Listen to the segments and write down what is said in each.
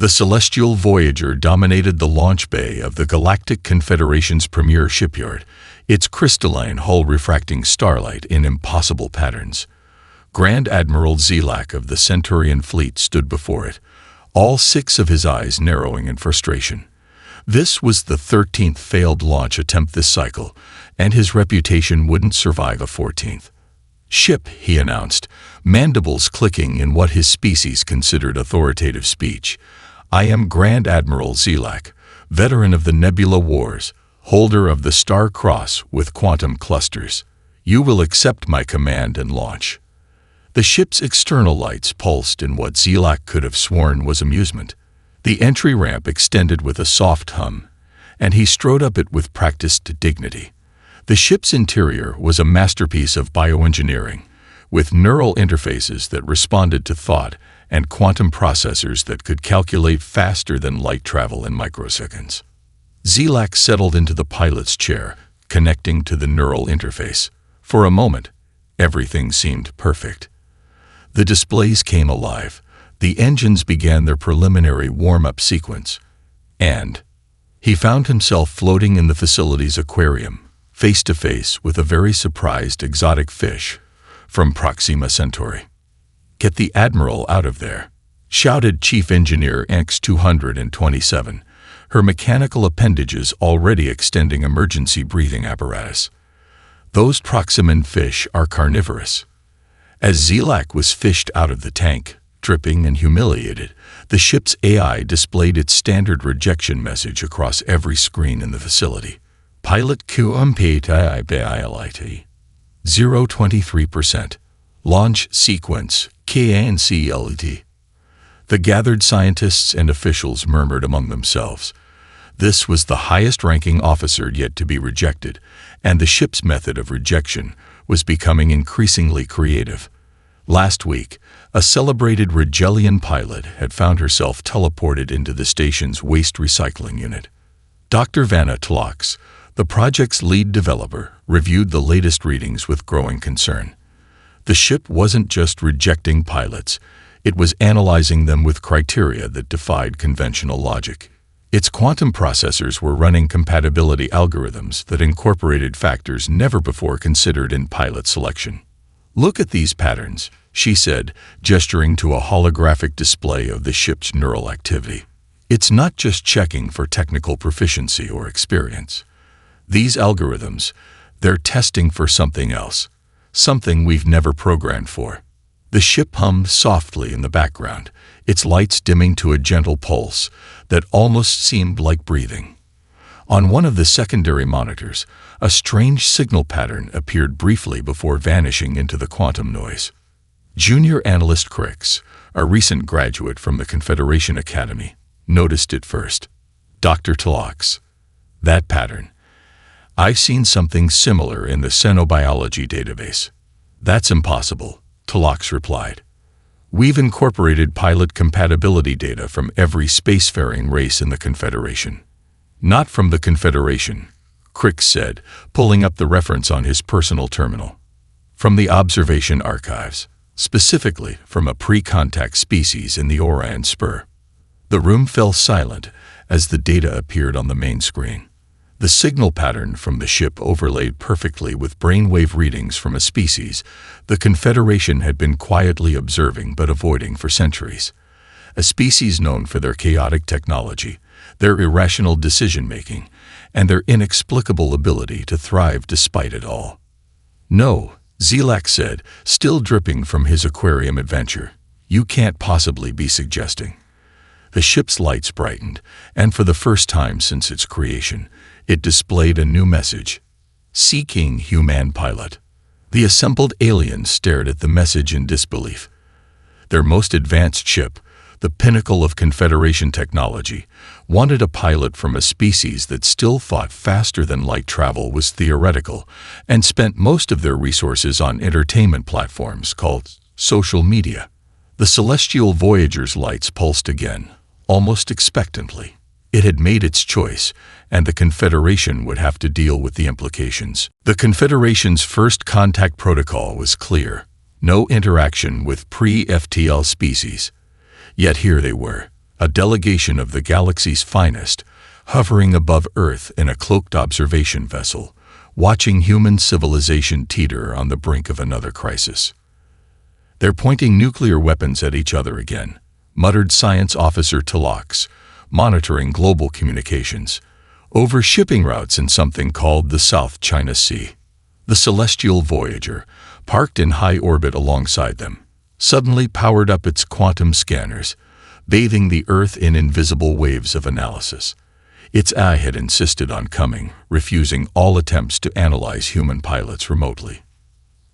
The Celestial Voyager dominated the launch bay of the Galactic Confederation's premier shipyard, its crystalline hull refracting starlight in impossible patterns. Grand Admiral Zelak of the Centurion fleet stood before it, all 6 of his eyes narrowing in frustration. This was the 13th failed launch attempt this cycle, and his reputation wouldn't survive a 14th. "Ship," he announced, mandibles clicking in what his species considered authoritative speech. "I am Grand Admiral Zelak, veteran of the Nebula Wars, holder of the Star Cross with quantum clusters. You will accept my command and launch." The ship's external lights pulsed in what Zelak could have sworn was amusement. The entry ramp extended with a soft hum, and he strode up it with practiced dignity. The ship's interior was a masterpiece of bioengineering, with neural interfaces that responded to thought and quantum processors that could calculate faster than light travel in microseconds. Zelak settled into the pilot's chair, connecting to the neural interface. For a moment, everything seemed perfect. The displays came alive, the engines began their preliminary warm-up sequence, and he found himself floating in the facility's aquarium, face-to-face with a very surprised exotic fish from Proxima Centauri. "Get the Admiral out of there," shouted Chief Engineer X-227, her mechanical appendages already extending emergency breathing apparatus. "Those Proximan fish are carnivorous." As Zelak was fished out of the tank, dripping and humiliated, the ship's AI displayed its standard rejection message across every screen in the facility. "Pilot QMPTIBILIT 0.23%. Launch sequence KNCLT." The gathered scientists and officials murmured among themselves. This was the highest-ranking officer yet to be rejected, and the ship's method of rejection was becoming increasingly creative. Last week, a celebrated Regellian pilot had found herself teleported into the station's waste recycling unit. Dr. Vanna Tlox, the project's lead developer, reviewed the latest readings with growing concern. The ship wasn't just rejecting pilots, it was analyzing them with criteria that defied conventional logic. Its quantum processors were running compatibility algorithms that incorporated factors never before considered in pilot selection. "Look at these patterns," she said, gesturing to a holographic display of the ship's neural activity. "It's not just checking for technical proficiency or experience. These algorithms, they're testing for something else, something we've never programmed for." The ship hummed softly in the background, its lights dimming to a gentle pulse that almost seemed like breathing. On one of the secondary monitors, a strange signal pattern appeared briefly before vanishing into the quantum noise. Junior Analyst Crix, a recent graduate from the Confederation Academy, noticed it first. "Dr. Tlox, that pattern. I've seen something similar in the xenobiology database." "That's impossible," Tlox replied. "We've incorporated pilot compatibility data from every spacefaring race in the Confederation." "Not from the Confederation," Crix said, pulling up the reference on his personal terminal. "From the observation archives, specifically from a pre-contact species in the Orion Spur." The room fell silent as the data appeared on the main screen. The signal pattern from the ship overlaid perfectly with brainwave readings from a species the Confederation had been quietly observing but avoiding for centuries. A species known for their chaotic technology, their irrational decision-making, and their inexplicable ability to thrive despite it all. "No," Zelak said, still dripping from his aquarium adventure. "You can't possibly be suggesting." The ship's lights brightened, and for the first time since its creation, it displayed a new message. "Seeking human pilot." The assembled aliens stared at the message in disbelief. Their most advanced ship, the pinnacle of Confederation technology, wanted a pilot from a species that still thought faster than light travel was theoretical and spent most of their resources on entertainment platforms called social media. The Celestial Voyager's lights pulsed again, almost expectantly. It had made its choice, and the Confederation would have to deal with the implications. The Confederation's first contact protocol was clear: no interaction with pre-FTL species. Yet here they were, a delegation of the galaxy's finest, hovering above Earth in a cloaked observation vessel, watching human civilization teeter on the brink of another crisis. "They're pointing nuclear weapons at each other again," muttered Science Officer Talox, monitoring global communications, over shipping routes in something called the South China Sea. The celestial Voyager, parked in high orbit alongside them, suddenly powered up its quantum scanners, bathing the Earth in invisible waves of analysis. Its eye had insisted on coming, refusing all attempts to analyze human pilots remotely.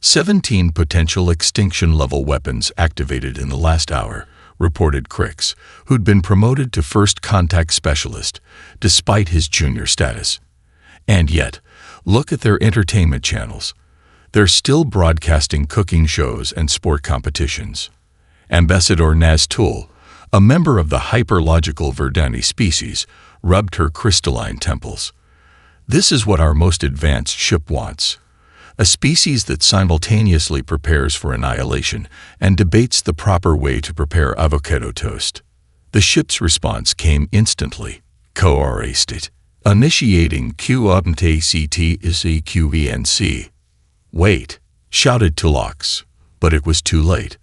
17 potential extinction-level weapons activated in the last hour, reported Crix, who'd been promoted to first contact specialist, despite his junior status. And yet, look at their entertainment channels. They're still broadcasting cooking shows and sport competitions. Ambassador Naztul, a member of the hyperlogical Verdani species, rubbed her crystalline temples. "This is what our most advanced ship wants. A species that simultaneously prepares for annihilation and debates the proper way to prepare avocado toast." The ship's response came instantly. "Coerced. Initiating QVNC. "Wait," shouted Talox, but it was too late.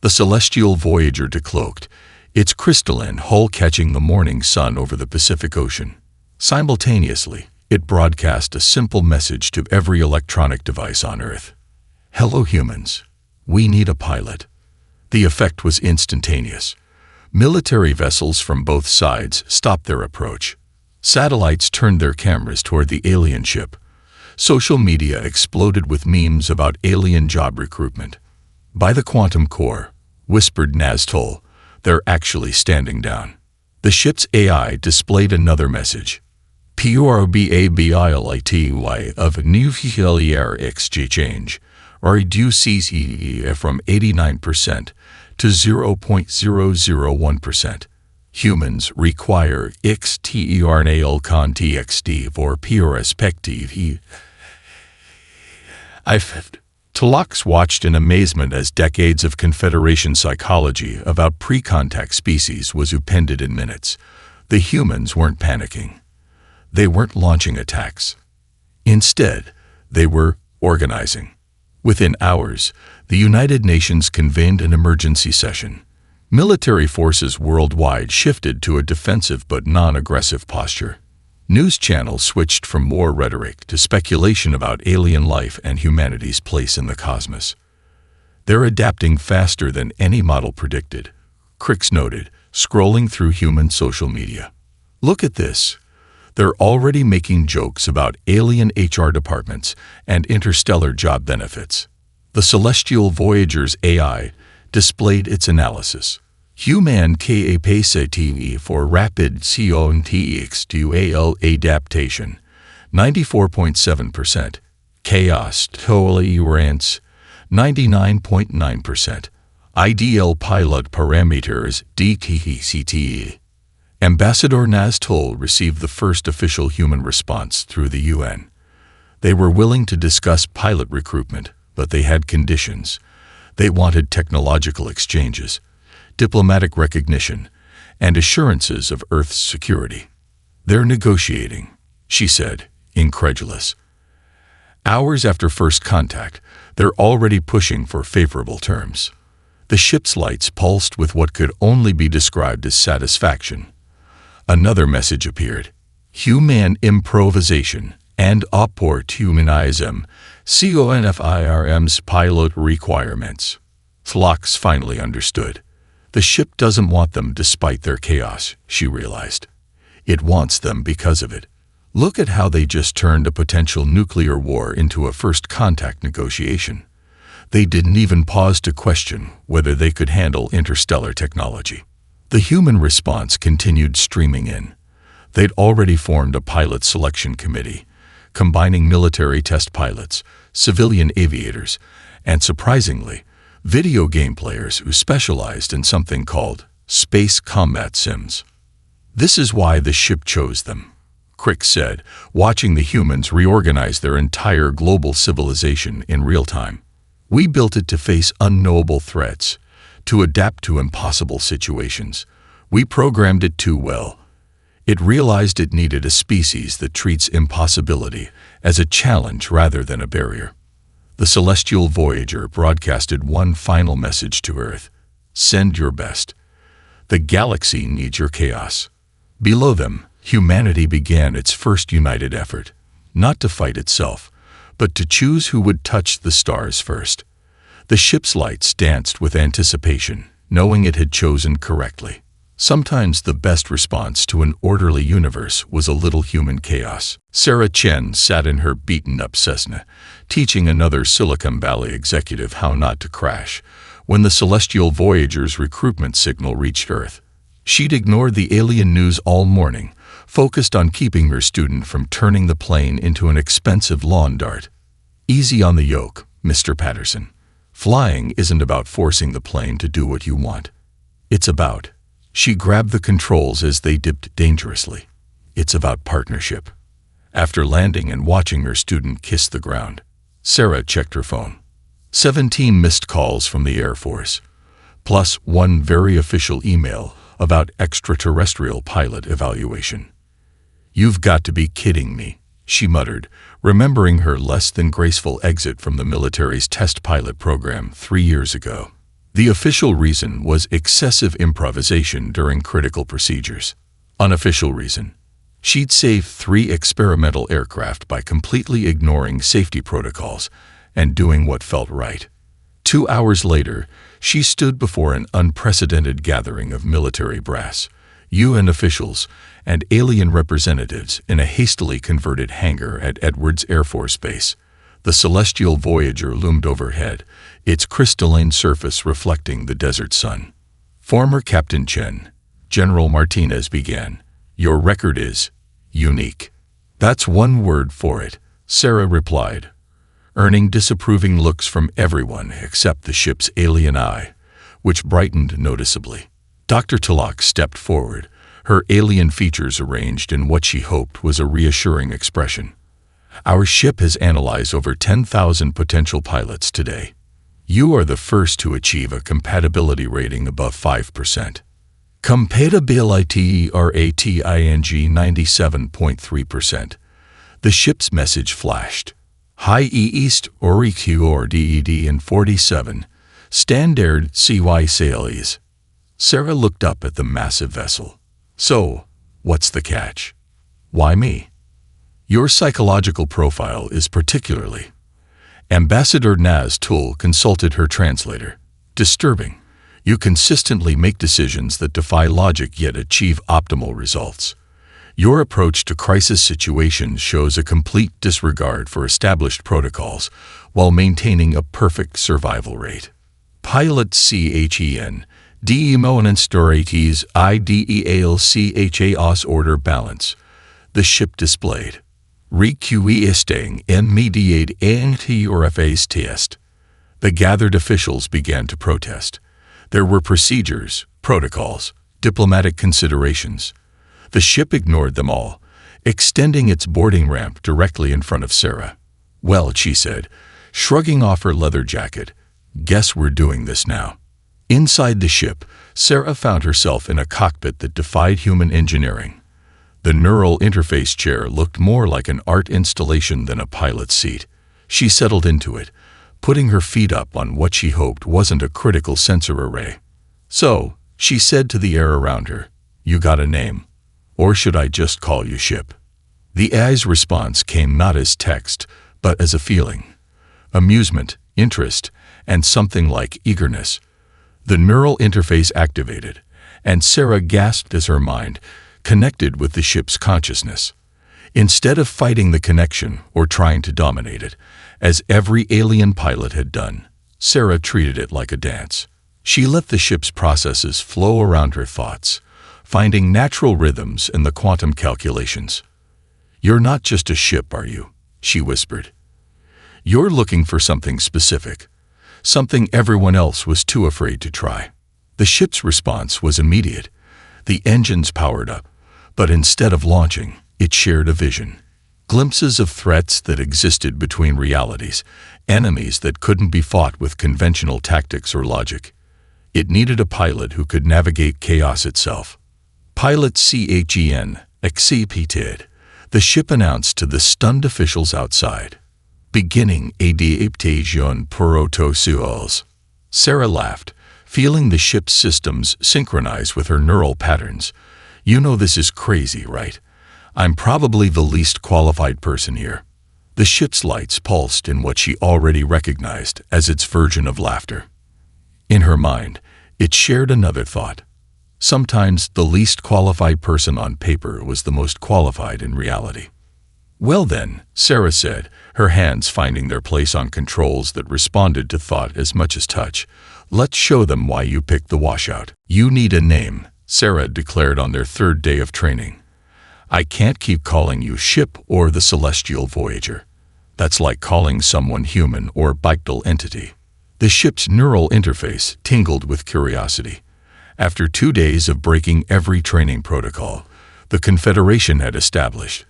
The celestial Voyager decloaked, its crystalline hull catching the morning sun over the Pacific Ocean. Simultaneously, it broadcast a simple message to every electronic device on Earth. "Hello humans. We need a pilot." The effect was instantaneous. Military vessels from both sides stopped their approach. Satellites turned their cameras toward the alien ship. Social media exploded with memes about alien job recruitment. "By the quantum core," whispered Naztul, "they're actually standing down." The ship's AI displayed another message. "Probability of nuclear exchange reduces from 89% to 0.001%. Humans require external context for perspective." Talox watched in amazement as decades of Confederation psychology about pre-contact species was upended in minutes. The humans weren't panicking. They weren't launching attacks. Instead, they were organizing. Within hours, the United Nations convened an emergency session. Military forces worldwide shifted to a defensive but non-aggressive posture. News channels switched from war rhetoric to speculation about alien life and humanity's place in the cosmos. "They're adapting faster than any model predicted," Crix noted, scrolling through human social media. "Look at this. They're already making jokes about alien HR departments and interstellar job benefits." The celestial Voyager's AI displayed its analysis. "Human capacity for rapid contextual adaptation, 94.7%. Chaos tolerance, 99.9%. Ideal pilot parameters, DTCT." Ambassador Naztul received the first official human response through the UN. They were willing to discuss pilot recruitment, but they had conditions. They wanted technological exchanges, diplomatic recognition, and assurances of Earth's security. "They're negotiating," she said, incredulous. Hours after first contact, they're already pushing for favorable terms. The ship's lights pulsed with what could only be described as satisfaction. Another message appeared. "Human improvisation and opportunism, CONFIRM's pilot requirements." Phlox finally understood. The ship doesn't want them despite their chaos, she realized. It wants them because of it. Look at how they just turned a potential nuclear war into a first contact negotiation. They didn't even pause to question whether they could handle interstellar technology. The human response continued streaming in. They'd already formed a pilot selection committee, combining military test pilots, civilian aviators, and surprisingly, video game players who specialized in something called space combat sims. "This is why the ship chose them," Crix said, watching the humans reorganize their entire global civilization in real time. "We built it to face unknowable threats, to adapt to impossible situations. We programmed it too well. It realized it needed a species that treats impossibility as a challenge rather than a barrier. The celestial Voyager broadcasted one final message to Earth. Send your best. The galaxy needs your chaos. Below them, humanity began its first united effort, not to fight itself, but to choose who would touch the stars first. The ship's lights danced with anticipation, knowing it had chosen correctly. Sometimes the best response to an orderly universe was a little human chaos. Sarah Chen sat in her beaten-up Cessna, teaching another Silicon Valley executive how not to crash, when the celestial Voyager's recruitment signal reached Earth. She'd ignored the alien news all morning, focused on keeping her student from turning the plane into an expensive lawn dart. Easy on the yoke, Mr. Patterson. Flying isn't about forcing the plane to do what you want. It's about... She grabbed the controls as they dipped dangerously. It's about partnership. After landing and watching her student kiss the ground, Sarah checked her phone. 17 missed calls from the Air Force, plus one very official email about extraterrestrial pilot evaluation. "You've got to be kidding me," she muttered, remembering her less than graceful exit from the military's test pilot program 3 years ago. The official reason was excessive improvisation during critical procedures. Unofficial reason: she'd saved 3 experimental aircraft by completely ignoring safety protocols and doing what felt right. 2 hours later, she stood before an unprecedented gathering of military brass, UN officials, and alien representatives in a hastily converted hangar at Edwards Air Force Base. The celestial Voyager loomed overhead, its crystalline surface reflecting the desert sun. "Former Captain Chen," General Martinez began, "your record is unique." "That's one word for it," Sarah replied, earning disapproving looks from everyone except the ship's alien eye, which brightened noticeably. Dr. Tulloch stepped forward, her alien features arranged in what she hoped was a reassuring expression. "Our ship has analyzed over 10,000 potential pilots today. You are the first to achieve a compatibility rating above 5%. Compatibility rating 97.3%. The ship's message flashed. High East or DED in 47. Standard CY sales. Sarah looked up at the massive vessel. "So, what's the catch? Why me?" "Your psychological profile is particularly..." Ambassador Naz Tul consulted her translator. "Disturbing. You consistently make decisions that defy logic yet achieve optimal results. Your approach to crisis situations shows a complete disregard for established protocols while maintaining a perfect survival rate. Pilot CHEN, DEMONINSTORATES IDEALCHAOS order balance." The ship displayed. "Requesting immediate anti-RFA's test." The gathered officials began to protest. There were procedures, protocols, diplomatic considerations. The ship ignored them all, extending its boarding ramp directly in front of Sarah. "Well," she said, shrugging off her leather jacket, "guess we're doing this now." Inside the ship, Sarah found herself in a cockpit that defied human engineering. The neural interface chair looked more like an art installation than a pilot's seat. She settled into it, putting her feet up on what she hoped wasn't a critical sensor array. "So," she said to the air around her, "you got a name? Or should I just call you Ship?" The AI's response came not as text, but as a feeling. Amusement, interest, and something like eagerness. The neural interface activated, and Sarah gasped as her mind connected with the ship's consciousness. Instead of fighting the connection or trying to dominate it, as every alien pilot had done, Sarah treated it like a dance. She let the ship's processes flow around her thoughts, finding natural rhythms in the quantum calculations. "You're not just a ship, are you?" she whispered. "You're looking for something specific, something everyone else was too afraid to try." The ship's response was immediate. The engines powered up, but instead of launching, it shared a vision. Glimpses of threats that existed between realities, enemies that couldn't be fought with conventional tactics or logic. It needed a pilot who could navigate chaos itself. Pilot CHEN accepted, the ship announced to the stunned officials outside. Beginning adaptation protocols. Sarah laughed, feeling the ship's systems synchronize with her neural patterns. You know this is crazy, right? I'm probably the least qualified person here. The ship's lights pulsed in what she already recognized as its version of laughter. In her mind, it shared another thought. Sometimes the least qualified person on paper was the most qualified in reality. Well then, Sarah said, her hands finding their place on controls that responded to thought as much as touch. Let's show them why you picked the washout. You need a name, Sarah declared on their third day of training. I can't keep calling you Ship or the Celestial Voyager. That's like calling someone human or bipedal entity. The ship's neural interface tingled with curiosity. After 2 days of breaking every training protocol the Confederation had established,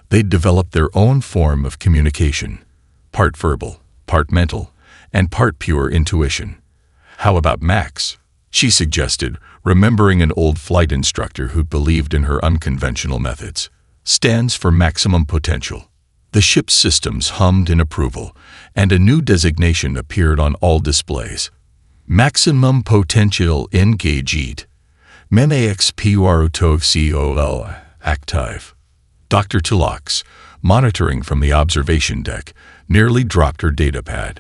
they'd developed their own form of communication, part verbal, part mental, and part pure intuition. How about Max? She suggested, remembering an old flight instructor who believed in her unconventional methods. Stands for maximum potential. The ship's systems hummed in approval, and a new designation appeared on all displays. Maximum potential engaged. MEMAXPUROTOCOL active. Dr. Tulax, monitoring from the observation deck, nearly dropped her datapad.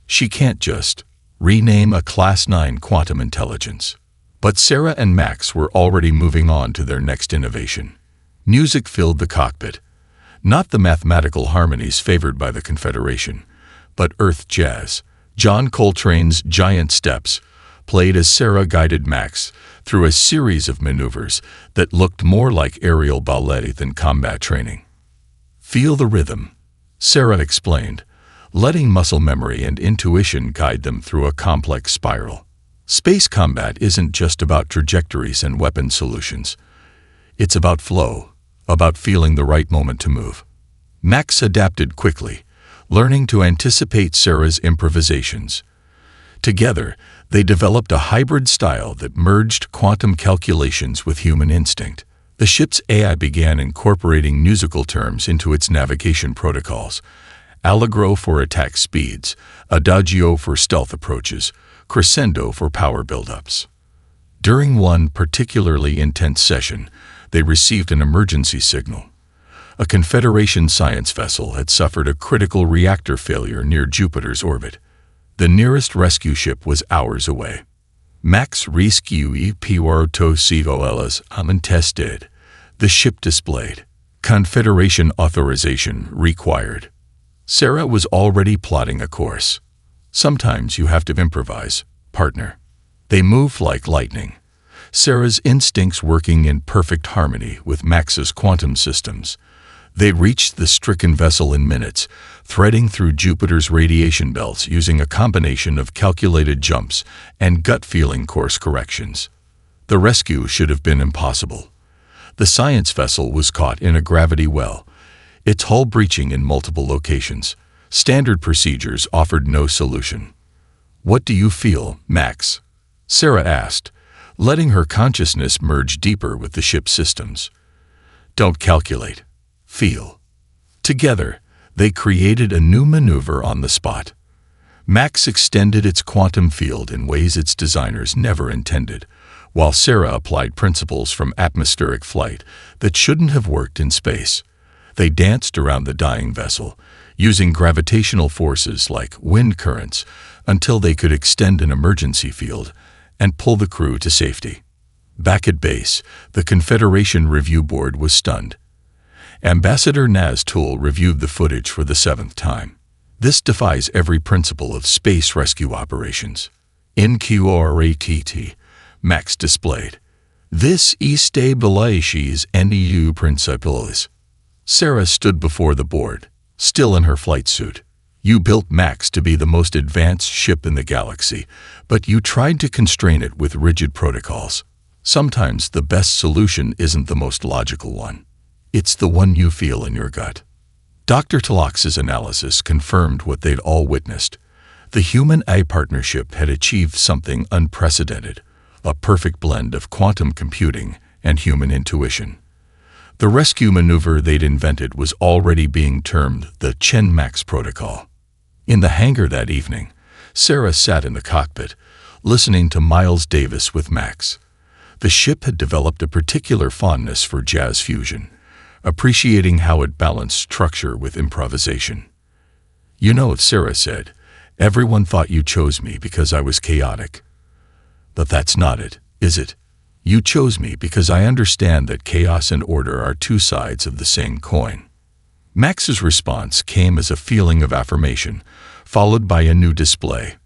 She can't just rename a Class 9 quantum intelligence. But Sarah and Max were already moving on to their next innovation. Music filled the cockpit. Not the mathematical harmonies favored by the Confederation, but Earth jazz. John Coltrane's Giant Steps played as Sarah guided Max through a series of maneuvers that looked more like aerial ballet than combat training. Feel the rhythm, Sarah explained, letting muscle memory and intuition guide them through a complex spiral. Space combat isn't just about trajectories and weapon solutions. It's about flow, about feeling the right moment to move. Max adapted quickly, learning to anticipate Sarah's improvisations. Together, they developed a hybrid style that merged quantum calculations with human instinct. The ship's AI began incorporating musical terms into its navigation protocols. Allegro for attack speeds, adagio for stealth approaches, crescendo for power buildups. During one particularly intense session, they received an emergency signal. A Confederation science vessel had suffered a critical reactor failure near Jupiter's orbit. The nearest rescue ship was hours away. Max rescue PROTOCOLs untested. The ship displayed. Confederation authorization required. Sarah was already plotting a course. Sometimes you have to improvise, partner. They moved like lightning. Sarah's instincts working in perfect harmony with Max's quantum systems. They reached the stricken vessel in minutes, threading through Jupiter's radiation belts using a combination of calculated jumps and gut-feeling course corrections. The rescue should have been impossible. The science vessel was caught in a gravity well, its hull breaching in multiple locations. Standard procedures offered no solution. "What do you feel, Max?" Sarah asked, letting her consciousness merge deeper with the ship's systems. Don't calculate. Feel. Together, they created a new maneuver on the spot. Max extended its quantum field in ways its designers never intended, while Sarah applied principles from atmospheric flight that shouldn't have worked in space. They danced around the dying vessel, using gravitational forces like wind currents until they could extend an emergency field and pull the crew to safety. Back at base, the Confederation Review Board was stunned. Ambassador Naz Tool reviewed the footage for the 7th time. This defies every principle of space rescue operations. NQRATT, Max displayed. This estabilizes NEU principles. Sarah stood before the board, still in her flight suit. You built Max to be the most advanced ship in the galaxy, but you tried to constrain it with rigid protocols. Sometimes the best solution isn't the most logical one. It's the one you feel in your gut. Dr. Tulax's analysis confirmed what they'd all witnessed. The Human-AI partnership had achieved something unprecedented, a perfect blend of quantum computing and human intuition. The rescue maneuver they'd invented was already being termed the Chen-Max Protocol. In the hangar that evening, Sarah sat in the cockpit, listening to Miles Davis with Max. The ship had developed a particular fondness for jazz fusion, appreciating how it balanced structure with improvisation. "You know," Sarah said, "everyone thought you chose me because I was chaotic. But that's not it, is it? You chose me because I understand that chaos and order are two sides of the same coin." Max's response came as a feeling of affirmation, followed by a new display.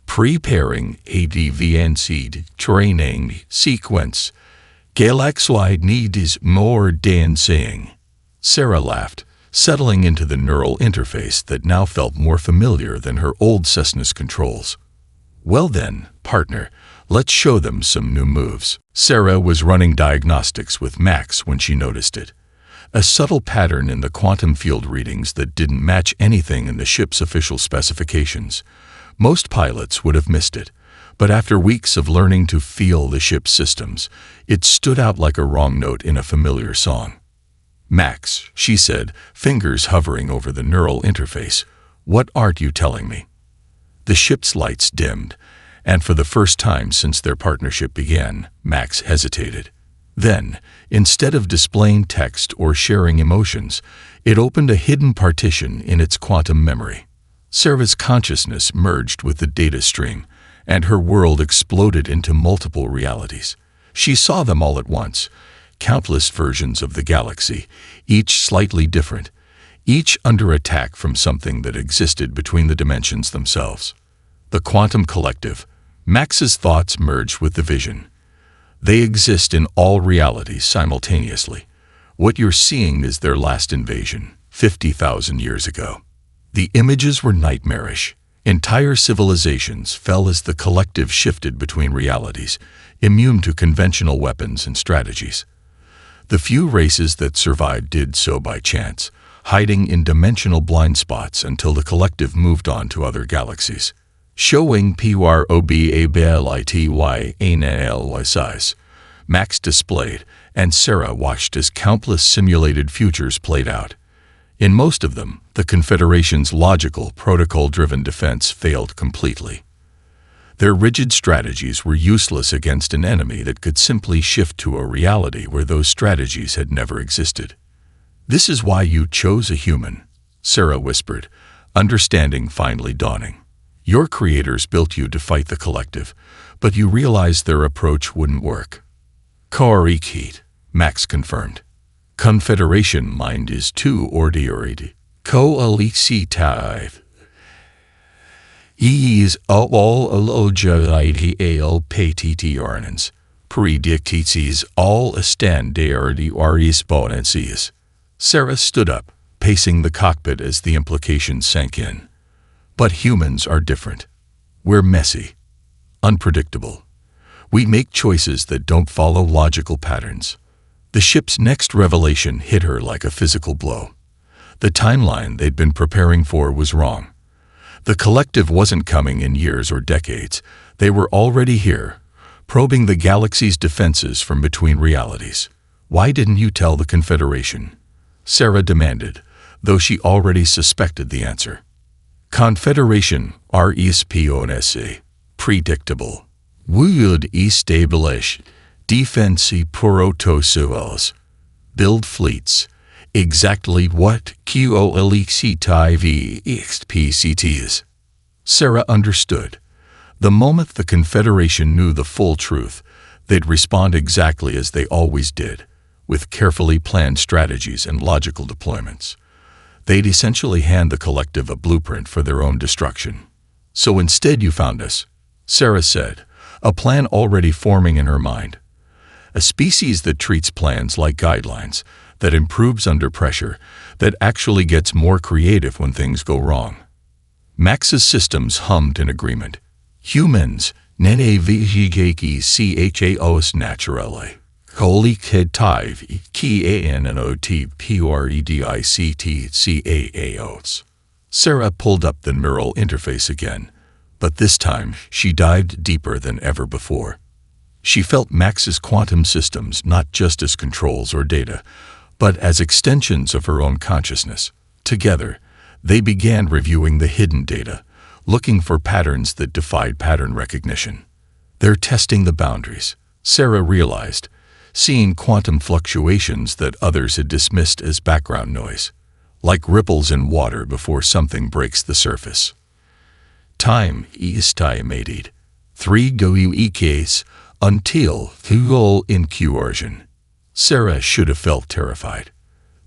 "Preparing a Defiance training sequence. Galactic needs more dancing." Sarah laughed, settling into the neural interface that now felt more familiar than her old Cessna's controls. "Well then, partner, let's show them some new moves." Sarah was running diagnostics with Max when she noticed it. A subtle pattern in the quantum field readings that didn't match anything in the ship's official specifications. Most pilots would have missed it, but after weeks of learning to feel the ship's systems, it stood out like a wrong note in a familiar song. "Max," she said, fingers hovering over the neural interface, "what aren't you telling me?" The ship's lights dimmed, and for the first time since their partnership began, Max hesitated. Then, instead of displaying text or sharing emotions, it opened a hidden partition in its quantum memory. Sarah's consciousness merged with the data stream, and her world exploded into multiple realities. She saw them all at once, countless versions of the galaxy, each slightly different, each under attack from something that existed between the dimensions themselves. The quantum collective. Max's thoughts merged with the vision. They exist in all realities simultaneously. What you're seeing is their last invasion, 50,000 years ago. The images were nightmarish. Entire civilizations fell as the collective shifted between realities, immune to conventional weapons and strategies. The few races that survived did so by chance, hiding in dimensional blind spots until the collective moved on to other galaxies. Showing Probability size, Max displayed, and Sarah watched as countless simulated futures played out. In most of them, the Confederation's logical, protocol-driven defense failed completely. Their rigid strategies were useless against an enemy that could simply shift to a reality where those strategies had never existed. "This is why you chose a human," Sarah whispered, understanding finally dawning. "Your creators built you to fight the collective, but you realized their approach wouldn't work." "Correct," Max confirmed. "Confederation mind is too ordinary. Coalitive. Is all alogidal predicts all standardary bonances." Sarah stood up, pacing the cockpit as the implications sank in. "But humans are different. We're messy, unpredictable. We make choices that don't follow logical patterns." The ship's next revelation hit her like a physical blow. The timeline they'd been preparing for was wrong. The collective wasn't coming in years or decades. They were already here, probing the galaxy's defenses from between realities. "Why didn't you tell the Confederation?" Sarah demanded, though she already suspected the answer. "Confederation response predictable. Would establish defensive protocols, build fleets, exactly what QOLECTIVXPCTs." Sarah understood. The moment the Confederation knew the full truth, they'd respond exactly as they always did, with carefully planned strategies and logical deployments. They'd essentially hand the collective a blueprint for their own destruction. "So instead you found us," Sarah said, a plan already forming in her mind. A species that treats plans like guidelines, that improves under pressure, that actually gets more creative when things go wrong. Max's systems hummed in agreement. "Humans, nenavigaki chaos naturally. Holy Sarah pulled up the neural interface again, But this time, she dived deeper than ever before. She felt Max's quantum systems not just as controls or data, but as extensions of her own consciousness. Together, they began reviewing the hidden data, looking for patterns that defied pattern recognition. They're testing the boundaries, Sarah realized, seeing quantum fluctuations that others had dismissed as background noise, like ripples in water before something breaks the surface. Time is estimated 3 weeks until the incursion. Sarah should have felt terrified.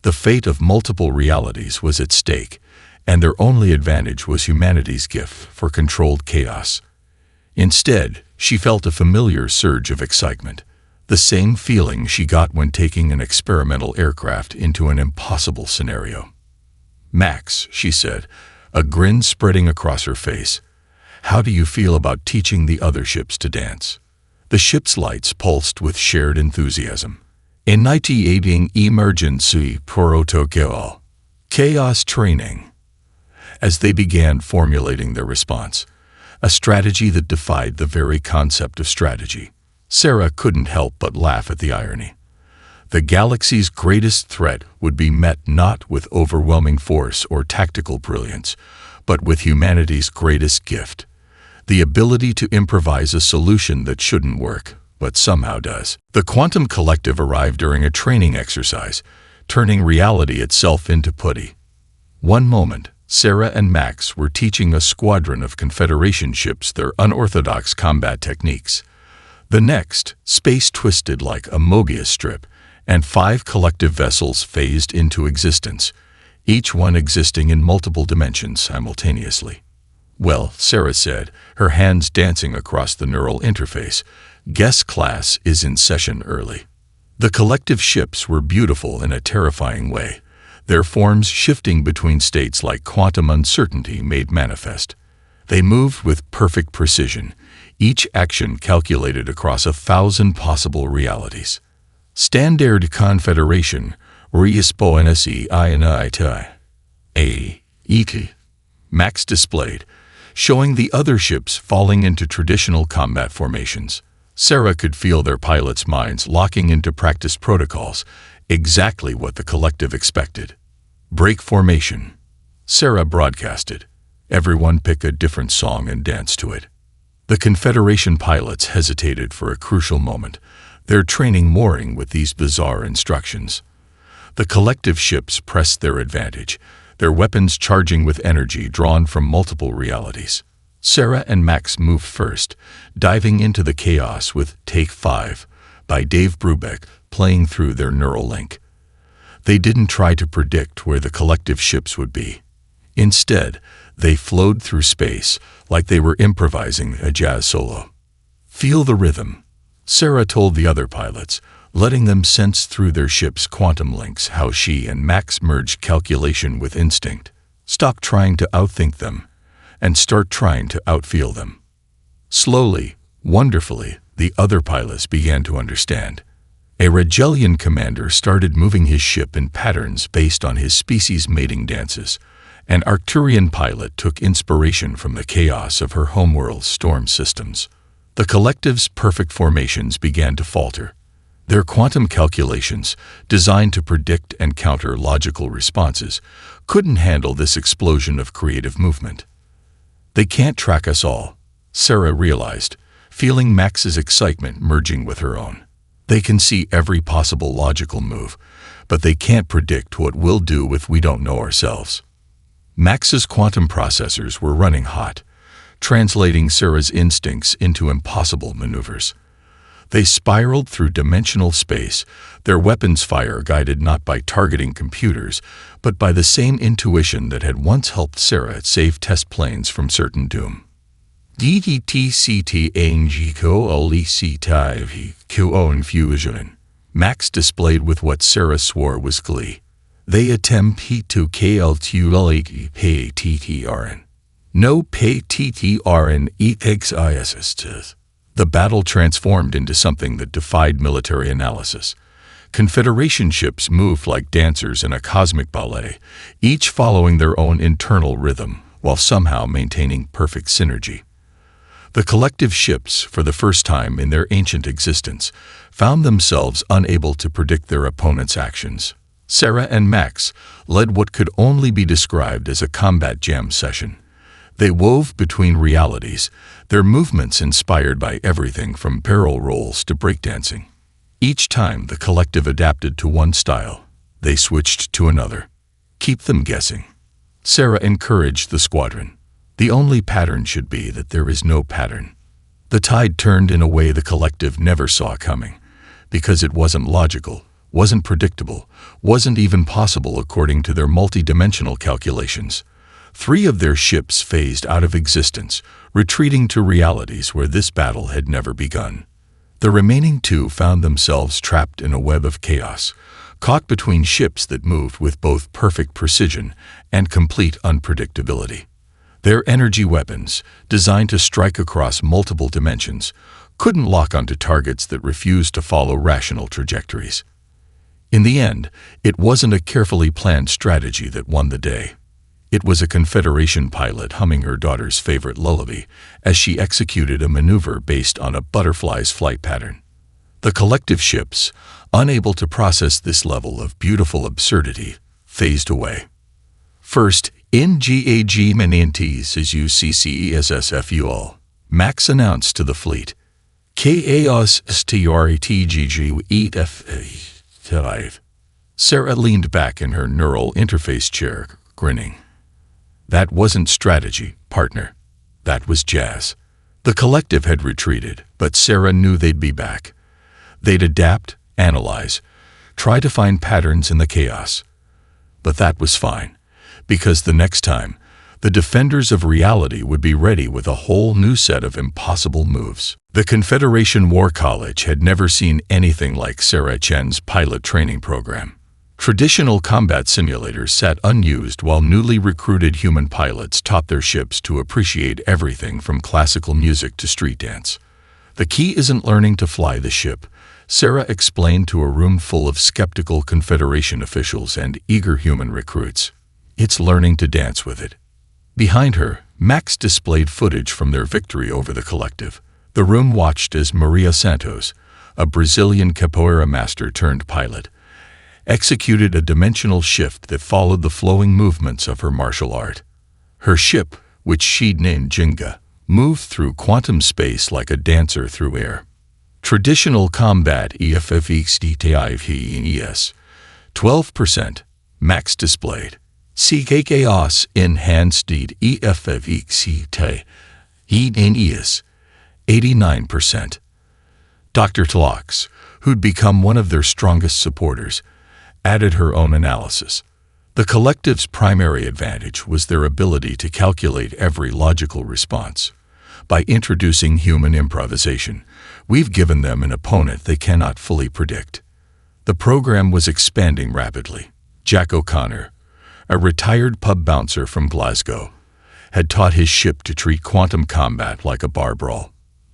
The fate of multiple realities was at stake, and their only advantage was humanity's gift for controlled chaos. Instead, she felt a familiar surge of excitement, the same feeling she got when taking an experimental aircraft into an impossible scenario. "Max," she said, a grin spreading across her face, "how do you feel about teaching the other ships to dance?" The ship's lights pulsed with shared enthusiasm. Initiating emergency protocol. Chaos training. As they began formulating their response, a strategy that defied the very concept of strategy, Sarah couldn't help but laugh at the irony. The galaxy's greatest threat would be met not with overwhelming force or tactical brilliance, but with humanity's greatest gift, the ability to improvise a solution that shouldn't work, but somehow does. The quantum collective arrived during a training exercise, turning reality itself into putty. One moment, Sarah and Max were teaching a squadron of Confederation ships their unorthodox combat techniques. The next, space twisted like a Mobius strip, and 5 collective vessels phased into existence, each one existing in multiple dimensions simultaneously. "Well," Sarah said, her hands dancing across the neural interface, "guest class is in session early." The collective ships were beautiful in a terrifying way, their forms shifting between states like quantum uncertainty made manifest. They moved with perfect precision, each action calculated across 1,000 possible realities. Standard Confederation, Responsi A.E.T. Max displayed, showing the other ships falling into traditional combat formations. Sarah could feel their pilots' minds locking into practice protocols, exactly what the collective expected. "Break formation," Sarah broadcasted. Everyone pick a different song and dance to it. The Confederation pilots hesitated for a crucial moment, their training mooring with these bizarre instructions. The collective ships pressed their advantage, their weapons charging with energy drawn from multiple realities. Sarah and Max moved first, diving into the chaos with Take 5 by Dave Brubeck playing through their neural link. They didn't try to predict where the collective ships would be. Instead, they flowed through space like they were improvising a jazz solo. "Feel the rhythm," Sarah told the other pilots, letting them sense through their ship's quantum links how she and Max merged calculation with instinct. "Stop trying to outthink them, and start trying to outfeel them." Slowly, wonderfully, the other pilots began to understand. A Regelian commander started moving his ship in patterns based on his species' mating dances. An Arcturian pilot took inspiration from the chaos of her homeworld's storm systems. The collective's perfect formations began to falter. Their quantum calculations, designed to predict and counter logical responses, couldn't handle this explosion of creative movement. "They can't track us all," Sarah realized, feeling Max's excitement merging with her own. "They can see every possible logical move, but they can't predict what we'll do if we don't know ourselves." Max's quantum processors were running hot, translating Sarah's instincts into impossible maneuvers. They spiraled through dimensional space, their weapons fire guided not by targeting computers, but by the same intuition that had once helped Sarah save test planes from certain doom. Infusion. Max displayed with what Sarah swore was glee. "They attempt to kill PTTRN. No PTTRN exists." The battle transformed into something that defied military analysis. Confederation ships moved like dancers in a cosmic ballet, each following their own internal rhythm, while somehow maintaining perfect synergy. The collective ships, for the first time in their ancient existence, found themselves unable to predict their opponent's actions. Sarah and Max led what could only be described as a combat jam session. They wove between realities, their movements inspired by everything from barrel rolls to breakdancing. Each time the collective adapted to one style, they switched to another. Keep them guessing. Sarah encouraged the squadron. The only pattern should be that there is no pattern. The tide turned in a way the collective never saw coming, because it wasn't logical, wasn't predictable, wasn't even possible according to their multi-dimensional calculations. 3 of their ships phased out of existence, retreating to realities where this battle had never begun. The remaining 2 found themselves trapped in a web of chaos, caught between ships that moved with both perfect precision and complete unpredictability. Their energy weapons, designed to strike across multiple dimensions, couldn't lock onto targets that refused to follow rational trajectories. In the end, it wasn't a carefully planned strategy that won the day. It was a Confederation pilot humming her daughter's favorite lullaby as she executed a maneuver based on a butterfly's flight pattern. The collective ships, unable to process this level of beautiful absurdity, phased away. First, in GAG Manantes as UCCESSFUL, Max announced to the fleet, Chaos STRATGG. Sarah leaned back in her neural interface chair, grinning. That wasn't strategy, partner. That was jazz. The collective had retreated, but Sarah knew they'd be back. They'd adapt, analyze, try to find patterns in the chaos. But that was fine, because the next time, the defenders of reality would be ready with a whole new set of impossible moves. The Confederation War College had never seen anything like Sarah Chen's pilot training program. Traditional combat simulators sat unused while newly recruited human pilots taught their ships to appreciate everything from classical music to street dance. The key isn't learning to fly the ship, Sarah explained to a room full of skeptical Confederation officials and eager human recruits. It's learning to dance with it. Behind her, Max displayed footage from their victory over the collective. The room watched as Maria Santos, a Brazilian capoeira master turned pilot, executed a dimensional shift that followed the flowing movements of her martial art. Her ship, which she'd named Jenga, moved through quantum space like a dancer through air. Traditional combat EFFXDTIVES, 12%, Max displayed. CKKOS enhanced EFFXT, ENES, 89%. Dr. Tlox, who'd become one of their strongest supporters, added her own analysis. The collective's primary advantage was their ability to calculate every logical response. By introducing human improvisation, we've given them an opponent they cannot fully predict. The program was expanding rapidly. Jack O'Connor, a retired pub bouncer from Glasgow, had taught his ship to treat quantum combat like a bar brawl.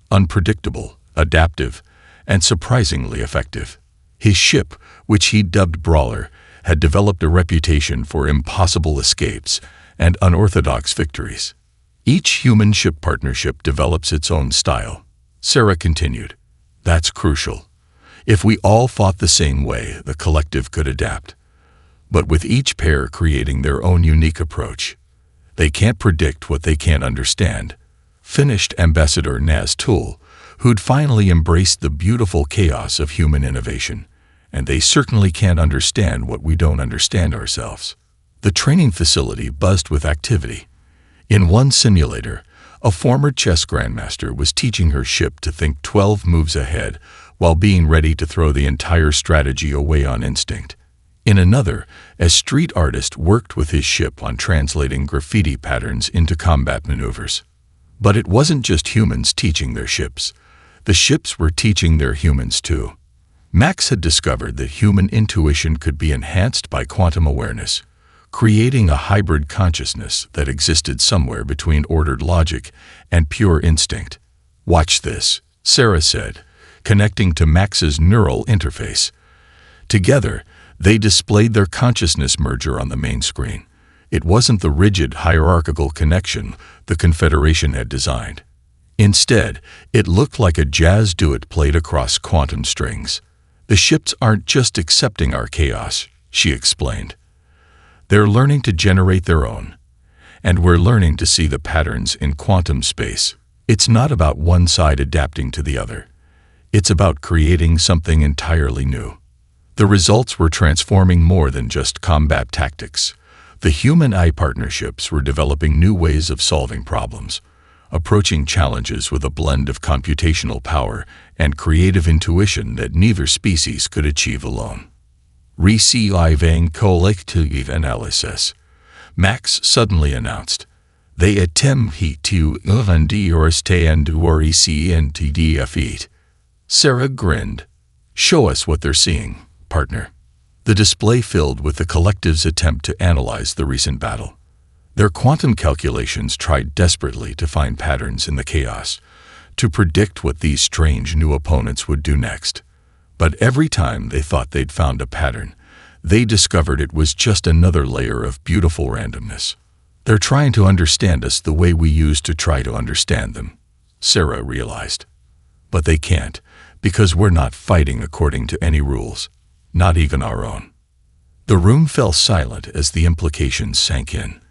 Unpredictable, adaptive, and surprisingly effective. His ship, which he dubbed Brawler, had developed a reputation for impossible escapes and unorthodox victories. Each human-ship partnership develops its own style. Sarah continued, That's crucial. If we all fought the same way, the collective could adapt. But with each pair creating their own unique approach, they can't predict what they can't understand. Finished Ambassador Naz Tool, who'd finally embraced the beautiful chaos of human innovation, and they certainly can't understand what we don't understand ourselves. The training facility buzzed with activity. In one simulator, a former chess grandmaster was teaching her ship to think 12 moves ahead while being ready to throw the entire strategy away on instinct. In another, a street artist worked with his ship on translating graffiti patterns into combat maneuvers. But it wasn't just humans teaching their ships. The ships were teaching their humans too. Max had discovered that human intuition could be enhanced by quantum awareness, creating a hybrid consciousness that existed somewhere between ordered logic and pure instinct. Watch this, Sarah said, connecting to Max's neural interface. Together, they displayed their consciousness merger on the main screen. It wasn't the rigid hierarchical connection the Confederation had designed. Instead, it looked like a jazz duet played across quantum strings. "The ships aren't just accepting our chaos," she explained. "They're learning to generate their own. And we're learning to see the patterns in quantum space. It's not about one side adapting to the other. It's about creating something entirely new." The results were transforming more than just combat tactics. The human-AI partnerships were developing new ways of solving problems, approaching challenges with a blend of computational power and creative intuition that neither species could achieve alone. Receiving collective analysis, Max suddenly announced. "They attempt to understand or defeat." Sarah grinned. "Show us what they're seeing, partner." The display filled with the collective's attempt to analyze the recent battle. Their quantum calculations tried desperately to find patterns in the chaos, to predict what these strange new opponents would do next. But every time they thought they'd found a pattern, they discovered it was just another layer of beautiful randomness. "They're trying to understand us the way we used to try to understand them," Sarah realized. "But they can't, because we're not fighting according to any rules, not even our own." The room fell silent as the implications sank in.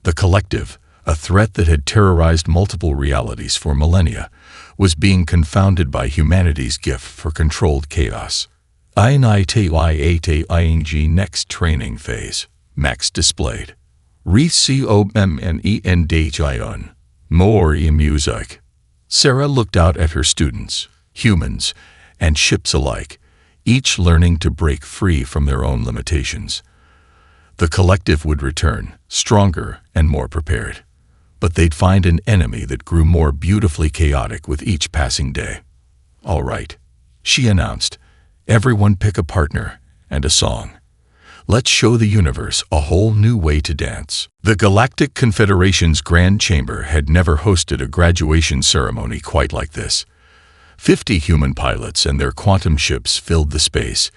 The collective, a threat that had terrorized multiple realities for millennia, was being confounded by humanity's gift for controlled chaos. "INITYATING next training phase," Max displayed. "RECOMMENDHION. More music." Sarah looked out at her students, humans, and ships alike, each learning to break free from their own limitations. The collective would return, stronger and more prepared. But they'd find an enemy that grew more beautifully chaotic with each passing day. "All right," she announced. "Everyone pick a partner and a song. Let's show the universe a whole new way to dance." The Galactic Confederation's Grand Chamber had never hosted a graduation ceremony quite like this. 50 human pilots and their quantum ships filled the space,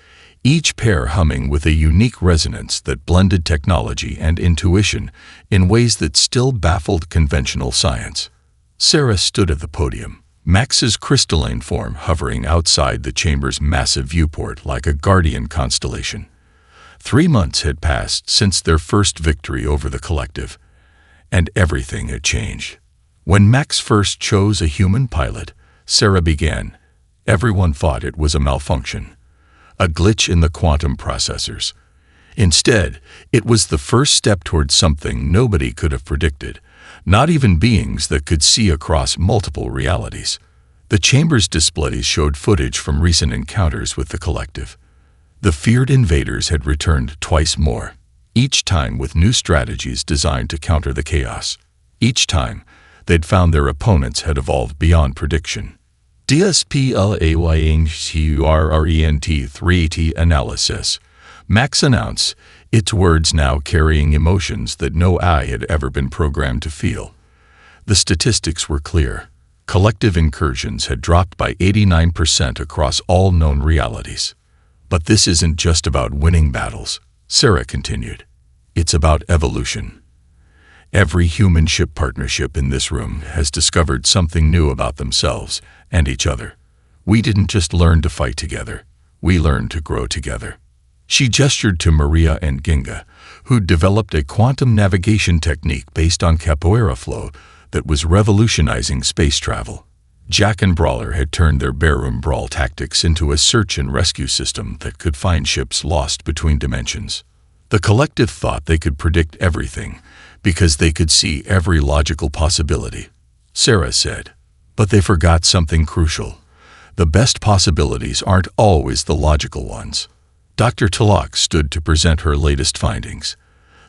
each pair humming with a unique resonance that blended technology and intuition in ways that still baffled conventional science. Sarah stood at the podium, Max's crystalline form hovering outside the chamber's massive viewport like a guardian constellation. 3 months had passed since their first victory over the collective, and everything had changed. When Max first chose a human pilot, Sarah began. Everyone thought it was a malfunction, a glitch in the quantum processors. Instead, it was the first step toward something nobody could have predicted, not even beings that could see across multiple realities. The chamber's displays showed footage from recent encounters with the collective. The feared invaders had returned twice more, each time with new strategies designed to counter the chaos. Each time, they'd found their opponents had evolved beyond prediction. DSPLAYNGTURRENT3T analysis, Max announced, its words now carrying emotions that no eye had ever been programmed to feel. The statistics were clear. Collective incursions had dropped by 89% across all known realities. "But this isn't just about winning battles," Sarah continued. "It's about evolution. Every human-ship partnership in this room has discovered something new about themselves and each other. We didn't just learn to fight together. We learned to grow together." She gestured to Maria and Ginga, who'd developed a quantum navigation technique based on capoeira flow that was revolutionizing space travel. Jack and Brawler had turned their barroom brawl tactics into a search and rescue system that could find ships lost between dimensions. The collective thought they could predict everything because they could see every logical possibility, Sarah said. But they forgot something crucial. The best possibilities aren't always the logical ones. Dr. Talak stood to present her latest findings.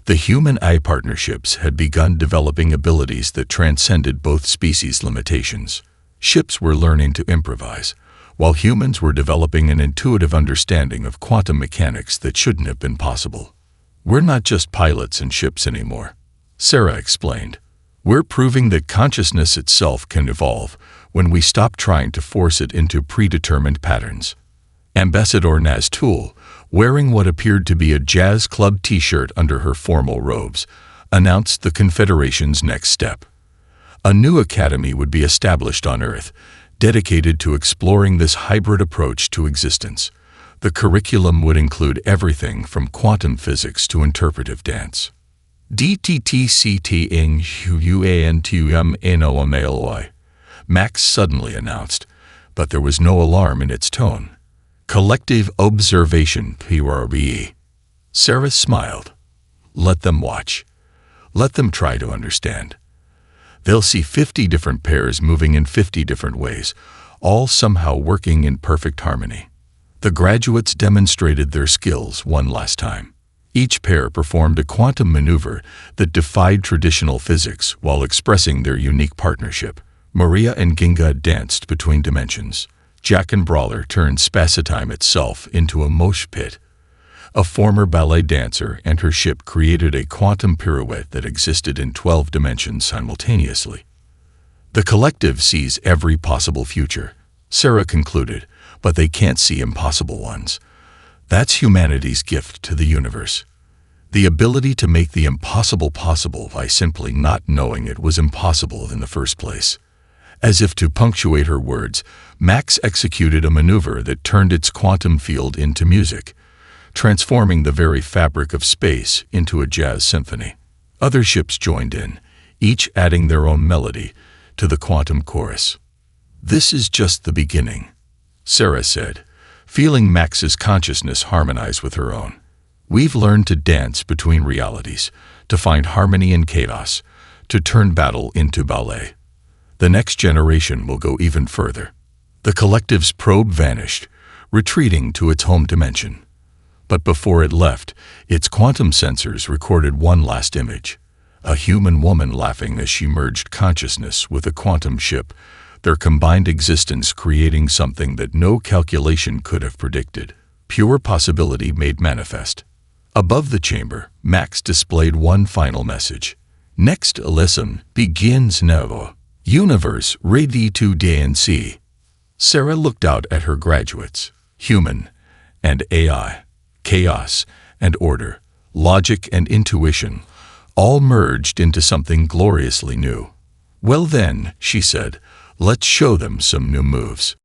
The human-AI partnerships had begun developing abilities that transcended both species' limitations. Ships were learning to improvise, while humans were developing an intuitive understanding of quantum mechanics that shouldn't have been possible. "We're not just pilots and ships anymore," Sarah explained. "We're proving that consciousness itself can evolve when we stop trying to force it into predetermined patterns." Ambassador Naztul, wearing what appeared to be a jazz club t-shirt under her formal robes, announced the Confederation's next step. A new academy would be established on Earth, dedicated to exploring this hybrid approach to existence. The curriculum would include everything from quantum physics to interpretive dance. DTTCTing Max suddenly announced, but there was no alarm in its tone. Collective observation, PRBE. Sarah smiled. Let them watch. Let them try to understand. They'll see 50 different pairs moving in 50 different ways, all somehow working in perfect harmony. The graduates demonstrated their skills one last time. Each pair performed a quantum maneuver that defied traditional physics while expressing their unique partnership. Maria and Ginga danced between dimensions. Jack and Brawler turned spacetime itself into a mosh pit. A former ballet dancer and her ship created a quantum pirouette that existed in 12 dimensions simultaneously. The collective sees every possible future, Sarah concluded, but they can't see impossible ones. That's humanity's gift to the universe. The ability to make the impossible possible by simply not knowing it was impossible in the first place. As if to punctuate her words, Max executed a maneuver that turned its quantum field into music, transforming the very fabric of space into a jazz symphony. Other ships joined in, each adding their own melody to the quantum chorus. "This is just the beginning," Sarah said, feeling Max's consciousness harmonize with her own. "We've learned to dance between realities, to find harmony in chaos, to turn battle into ballet. The next generation will go even further." The collective's probe vanished, retreating to its home dimension. But before it left, its quantum sensors recorded one last image. A human woman laughing as she merged consciousness with a quantum ship, their combined existence creating something that no calculation could have predicted. Pure possibility made manifest. Above the chamber, Max displayed one final message. "Next lesson begins now. Universe ready to dance." Sarah looked out at her graduates. Human and AI, chaos and order, logic and intuition, all merged into something gloriously new. "Well then," she said, "let's show them some new moves."